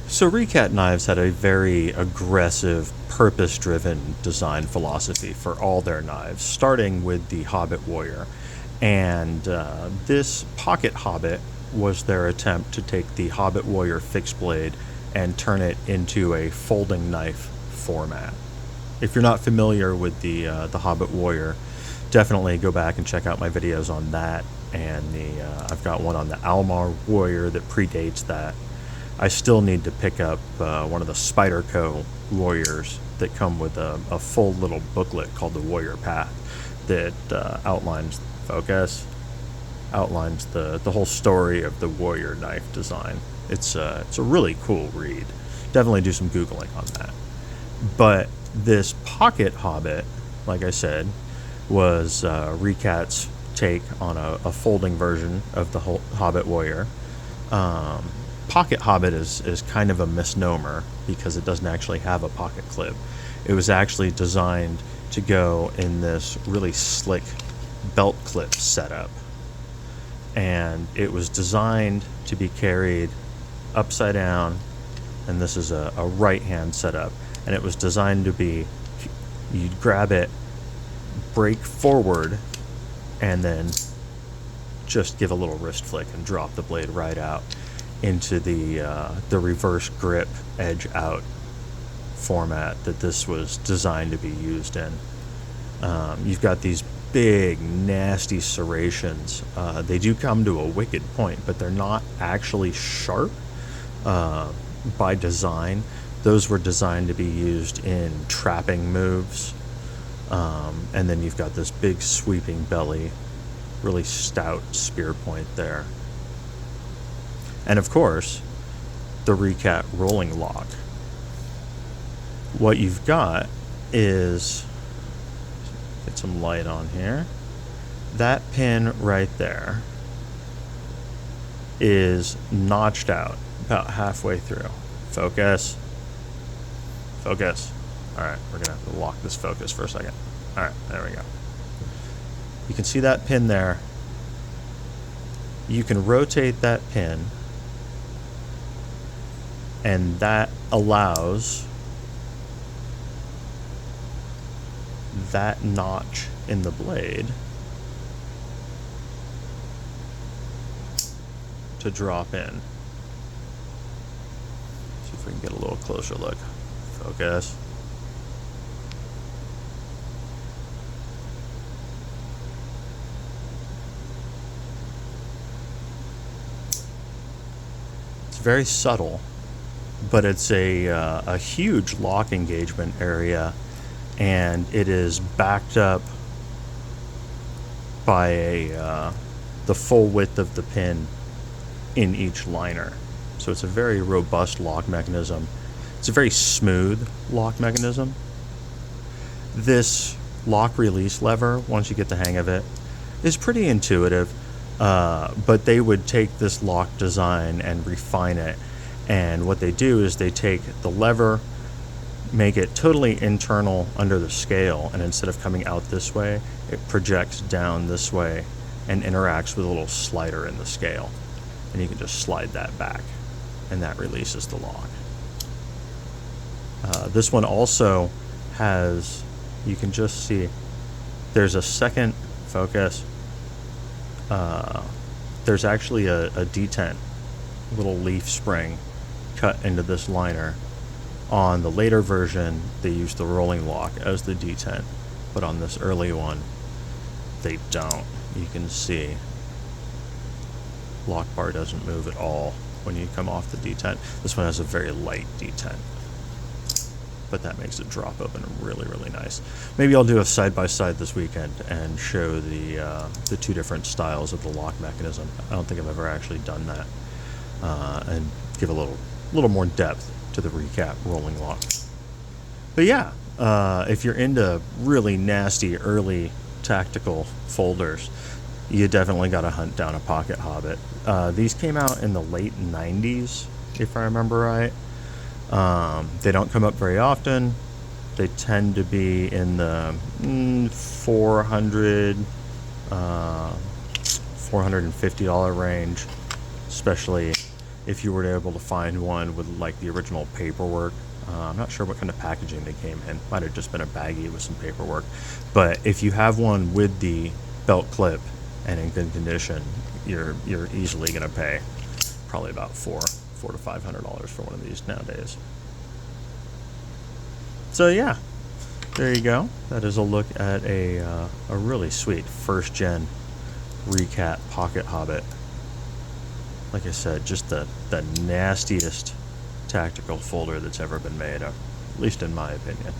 So R.E.K.A.T knives had a very aggressive, purpose-driven design philosophy for all their knives, starting with the Hobbit warrior. And this pocket Hobbit was their attempt to take the Hobbit warrior fixed blade and turn it into a folding knife format. If you're not familiar with the Hobbit warrior, definitely go back and check out my videos on that. And I've got one on the Almar warrior that predates that. I still need to pick up one of the Spyderco warriors that come with a full little booklet called the Warrior Path that outlines the whole story of the warrior knife design. It's a really cool read. Definitely do some Googling on that. But this pocket Hobbit, like I said, was R.E.K.A.T's take on a folding version of the Hobbit warrior. Pocket Hobbit is kind of a misnomer because it doesn't actually have a pocket clip. It was actually designed to go in this really slick belt clip setup. And it was designed to be carried upside down, and this is a right hand setup. And it was designed to be, you'd grab it, break forward, and then just give a little wrist flick and drop the blade right out into the reverse grip edge out format that this was designed to be used in. You've got these big nasty serrations. They do come to a wicked point, but they're not actually sharp by design. Those were designed to be used in trapping moves. And then you've got this big sweeping belly, really stout spear point there. And of course, the R.E.K.A.T rolling lock. What you've got is, get some light on here, that pin right there is notched out about halfway through. Focus. Focus. Alright, we're going to have to lock this focus for a second. Alright, there we go. You can see that pin there. You can rotate that pin, and that allows that notch in the blade to drop in. See if we can get a little closer look. Focus. It's very subtle, but it's a huge lock engagement area, and it is backed up by the full width of the pin in each liner. So it's a very robust lock mechanism. It's a very smooth lock mechanism. This lock release lever, once you get the hang of it, is pretty intuitive, but they would take this lock design and refine it. And what they do is they take the lever, make it totally internal under the scale, and instead of coming out this way, it projects down this way and interacts with a little slider in the scale. And you can just slide that back, and that releases the lock. This one also has, you can just see, there's a second focus. There's actually a detent, little leaf spring cut into this liner. On the later version, they use the rolling lock as the detent, but on this early one, they don't. You can see lock bar doesn't move at all when you come off the detent. This one has a very light detent, but that makes it drop open really, really nice. Maybe I'll do a side-by-side this weekend and show the two different styles of the lock mechanism. I don't think I've ever actually done that, and give a little more depth to the R.E.K.A.T rolling lock. But yeah, if you're into really nasty early tactical folders, you definitely got to hunt down a pocket Hobbit. These came out in the late 90s, if I remember right. They don't come up very often. They tend to be in the $450 range, especially if you were able to find one with like the original paperwork. I'm not sure what kind of packaging they came in. Might have just been a baggie with some paperwork. But if you have one with the belt clip and in good condition, you're easily going to pay probably about $400 to $500 for one of these nowadays. So yeah, there you go. That is a look at a really sweet first gen R.E.K.A.T pocket Hobbit. Like I said, just the nastiest tactical folder that's ever been made, at least in my opinion.